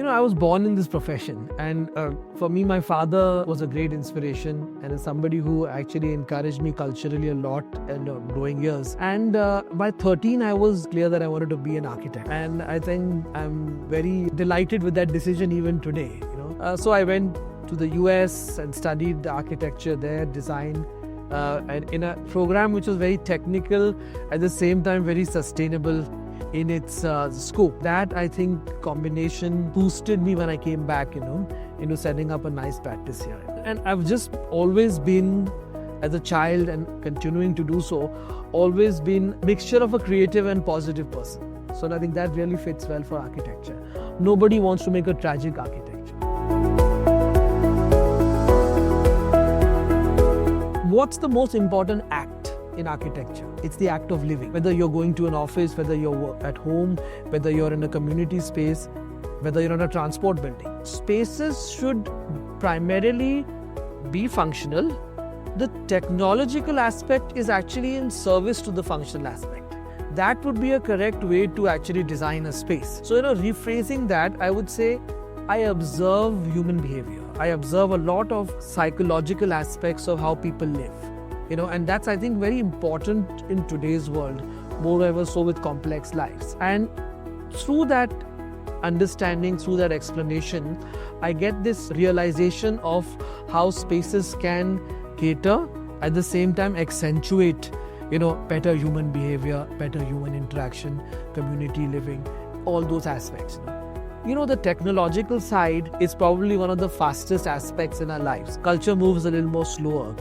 I was born in this profession, and for me, my father was a great inspiration and is somebody who actually encouraged me culturally a lot in growing years. And by 13, I was clear that I wanted to be an architect. And I think I'm very delighted with that decision even today. So I went to the US and studied architecture there, design, and in a program which was very technical, at the same time very sustainable in its scope. That, I think, combination boosted me when I came back, into setting up a nice practice here. And I've just always been, as a child and continuing to do so, always been a mixture of a creative and positive person. So I think that really fits well for architecture. Nobody wants to make a tragic architecture. What's the most important act in architecture? It's the act of living. Whether you're going to an office, whether you're at home, whether you're in a community space, whether you're in a transport building. Spaces should primarily be functional. The technological aspect is actually in service to the functional aspect. That would be a correct way to actually design a space. So, rephrasing that, I would say I observe human behavior. I observe a lot of psychological aspects of how people live. And that's, I think, very important in today's world, moreover so with complex lives. And through that understanding, through that explanation, I get this realization of how spaces can cater, at the same time accentuate, better human behavior, better human interaction, community living, all those aspects. The technological side is probably one of the fastest aspects in our lives. Culture moves a little more slower.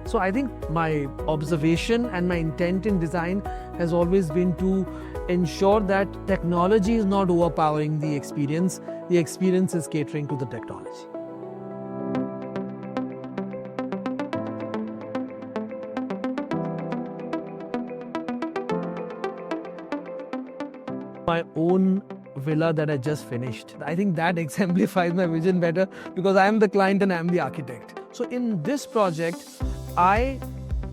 So I think my observation and my intent in design has always been to ensure that technology is not overpowering the experience is catering to the technology. My own villa that I just finished, I think that exemplifies my vision better, because I am the client and I am the architect. So in this project, I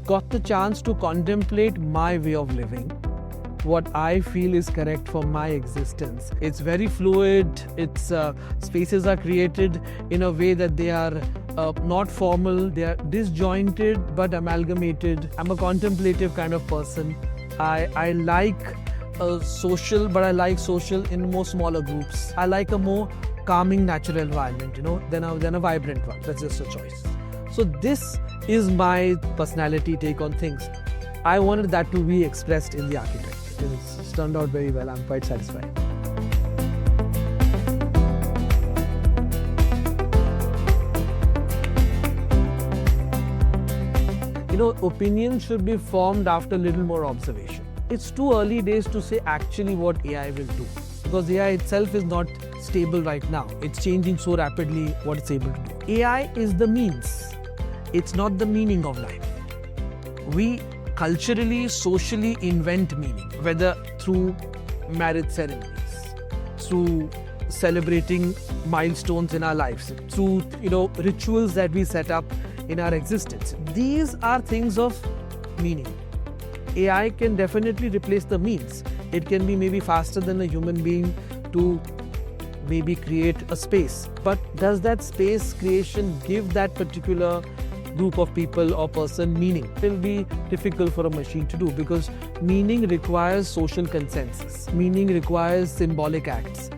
got the chance to contemplate my way of living, what I feel is correct for my existence. It's very fluid. Its spaces are created in a way that they are not formal, they are disjointed but amalgamated. I'm a contemplative kind of person. I like social, but I like social in more smaller groups. I like a more calming natural environment, than a vibrant one. That's just a choice. So this is my personality take on things. I wanted that to be expressed in the architecture. It's turned out very well. I'm quite satisfied. Opinions should be formed after a little more observation. It's too early days to say actually what AI will do, because AI itself is not stable right now. It's changing so rapidly what it's able to do. AI is the means. It's not the meaning of life. We culturally, socially invent meaning, whether through marriage ceremonies, through celebrating milestones in our lives, through rituals that we set up in our existence. These are things of meaning. AI can definitely replace the means. It can be maybe faster than a human being to maybe create a space. But does that space creation give that particular group of people or person meaning? It will be difficult for a machine to do, because meaning requires social consensus. Meaning requires symbolic acts.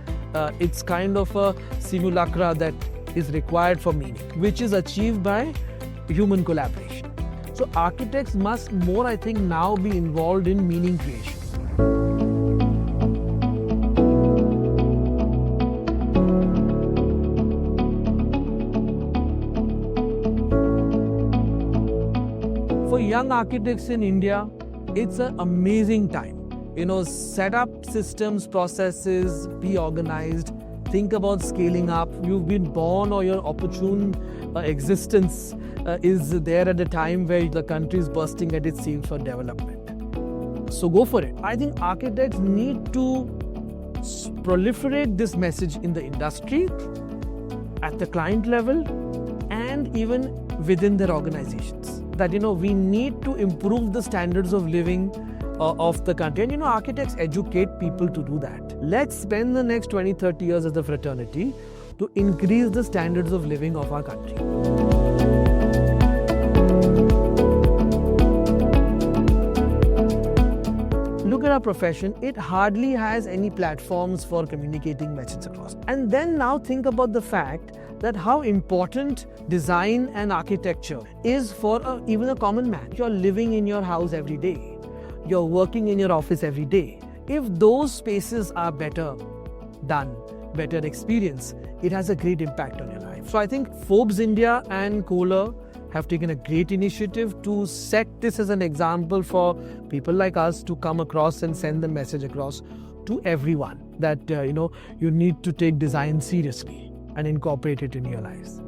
It's kind of a simulacra that is required for meaning, which is achieved by human collaboration. So architects must more, I think, now be involved in meaning creation. For young architects in India, it's an amazing time. Set up systems, processes, be organized, think about scaling up. You've been born, or your opportune existence is there at a time where the country is bursting at its seams for development. So go for it. I think architects need to proliferate this message in the industry, at the client level, and even within their organizations. That we need to improve the standards of living of the country. And architects educate people to do that. Let's spend the next 20-30 years as a fraternity to increase the standards of living of our country. Look at our profession, it hardly has any platforms for communicating messages across. And then now think about the fact that how important design and architecture is for even a common man. You're living in your house every day. You're working in your office every day. If those spaces are better done, better experience, it has a great impact on your life. So I think Forbes India and Kohler have taken a great initiative to set this as an example for people like us to come across and send the message across to everyone that you need to take design seriously and incorporate it in your lives.